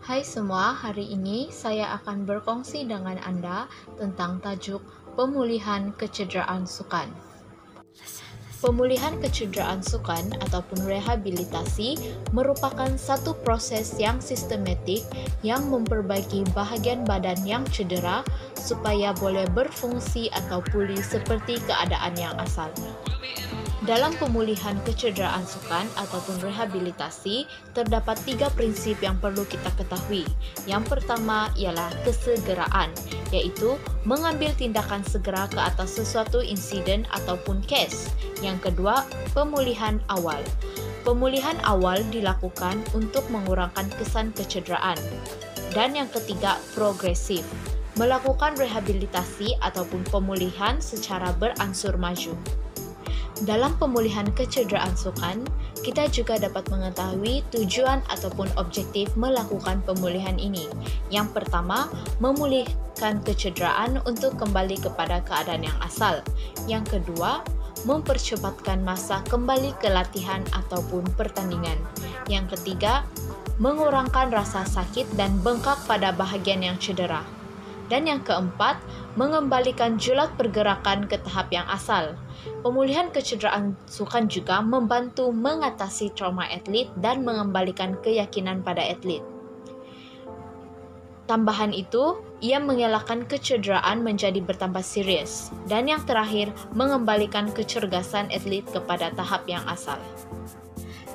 Hai semua, hari ini saya akan berkongsi dengan Anda tentang tajuk pemulihan kecederaan sukan. Pemulihan kecederaan sukan ataupun rehabilitasi merupakan satu proses yang sistematik yang memperbaiki bahagian badan yang cedera supaya boleh berfungsi atau pulih seperti keadaan yang asal. Dalam pemulihan kecederaan sukan ataupun rehabilitasi, terdapat 3 prinsip yang perlu kita ketahui. Yang pertama ialah kesegeraan, iaitu mengambil tindakan segera ke atas sesuatu insiden ataupun kes. Yang kedua, pemulihan awal. Pemulihan awal dilakukan untuk mengurangkan kesan kecederaan. Dan yang ketiga, progresif. Melakukan rehabilitasi ataupun pemulihan secara beransur maju. Dalam pemulihan kecederaan sukan, kita juga dapat mengetahui tujuan ataupun objektif melakukan pemulihan ini. Yang pertama, memulihkan kecederaan untuk kembali kepada keadaan yang asal. Yang kedua, mempercepatkan masa kembali ke latihan ataupun pertandingan. Yang ketiga, mengurangkan rasa sakit dan bengkak pada bahagian yang cedera. Dan yang keempat, mengembalikan julat pergerakan ke tahap yang asal. Pemulihan kecederaan sukan juga membantu mengatasi trauma atlet dan mengembalikan keyakinan pada atlet. Tambahan itu, ia mengelakkan kecederaan menjadi bertambah serius. Dan yang terakhir, mengembalikan kecergasan atlet kepada tahap yang asal.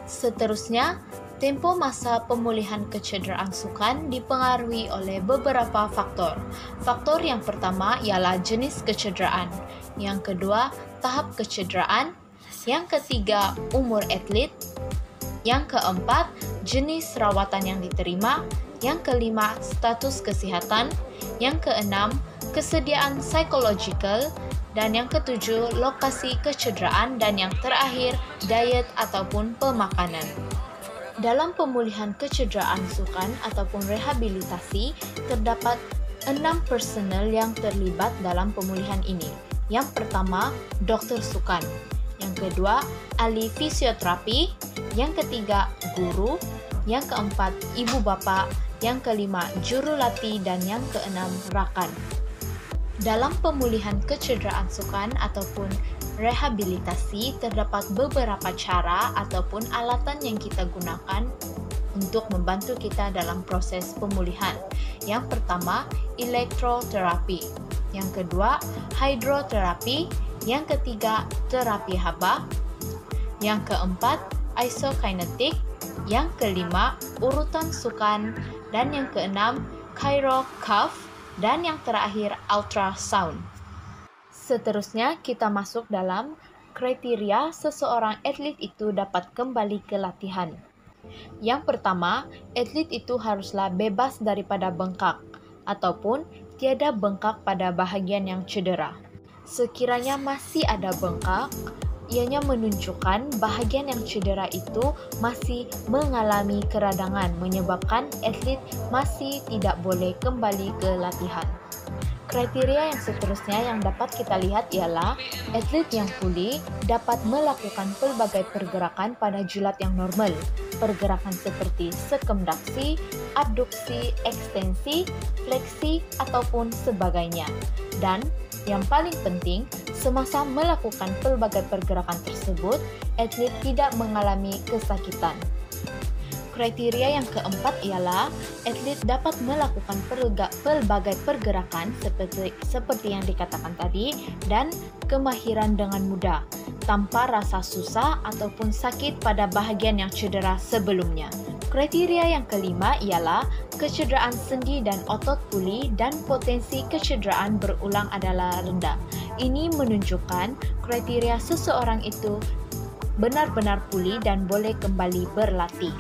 Seterusnya, tempo masa pemulihan kecederaan sukan dipengaruhi oleh beberapa faktor. Faktor yang pertama ialah jenis kecederaan. Yang kedua, tahap kecederaan. Yang ketiga, umur atlet. Yang keempat, jenis rawatan yang diterima. Yang kelima, status kesihatan. Yang keenam, kesediaan psikologikal. Dan yang ketujuh, lokasi kecederaan. Dan yang terakhir, diet ataupun pemakanan. Dalam pemulihan kecederaan sukan ataupun rehabilitasi, terdapat 6 personel yang terlibat dalam pemulihan ini. Yang pertama, dokter sukan. Yang kedua, ahli fisioterapi. Yang ketiga, guru. Yang keempat, ibu bapa. Yang kelima, juru latih. Dan yang keenam, rakan. Dalam pemulihan kecederaan sukan ataupun rehabilitasi, terdapat beberapa cara ataupun alatan yang kita gunakan untuk membantu kita dalam proses pemulihan. Yang pertama, elektroterapi. Yang kedua, hidroterapi. Yang ketiga, terapi haba. Yang keempat, isokinetik. Yang kelima, urutan sukan. Dan yang keenam, chirocuff. Dan yang terakhir, ultrasound. Seterusnya, kita masuk dalam kriteria seseorang atlet itu dapat kembali ke latihan. Yang pertama, atlet itu haruslah bebas daripada bengkak ataupun tiada bengkak pada bahagian yang cedera. Sekiranya masih ada bengkak, ianya menunjukkan bahagian yang cedera itu masih mengalami keradangan menyebabkan atlet masih tidak boleh kembali ke latihan. Kriteria yang seterusnya yang dapat kita lihat ialah atlet yang pulih dapat melakukan pelbagai pergerakan pada julat yang normal. Pergerakan seperti sekemdaksi, abduksi, ekstensi, fleksi, ataupun sebagainya. Dan yang paling penting, semasa melakukan pelbagai pergerakan tersebut, atlet tidak mengalami kesakitan. Kriteria yang keempat ialah atlet dapat melakukan pelbagai pergerakan seperti yang dikatakan tadi dan kemahiran dengan mudah, tanpa rasa susah ataupun sakit pada bahagian yang cedera sebelumnya. Kriteria yang kelima ialah kecederaan sendi dan otot pulih dan potensi kecederaan berulang adalah rendah. Ini menunjukkan kriteria seseorang itu benar-benar pulih dan boleh kembali berlatih.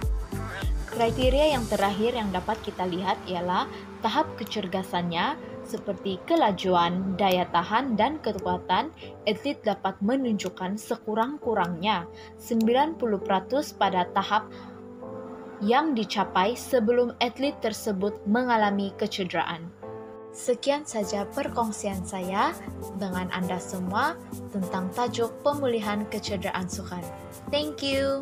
Kriteria yang terakhir yang dapat kita lihat ialah tahap kecergasannya seperti kelajuan, daya tahan, dan kekuatan. Atlet dapat menunjukkan sekurang-kurangnya 90% pada tahap yang dicapai sebelum atlet tersebut mengalami kecederaan. Sekian saja perkongsian saya dengan Anda semua tentang tajuk pemulihan kecederaan sukan. Thank you.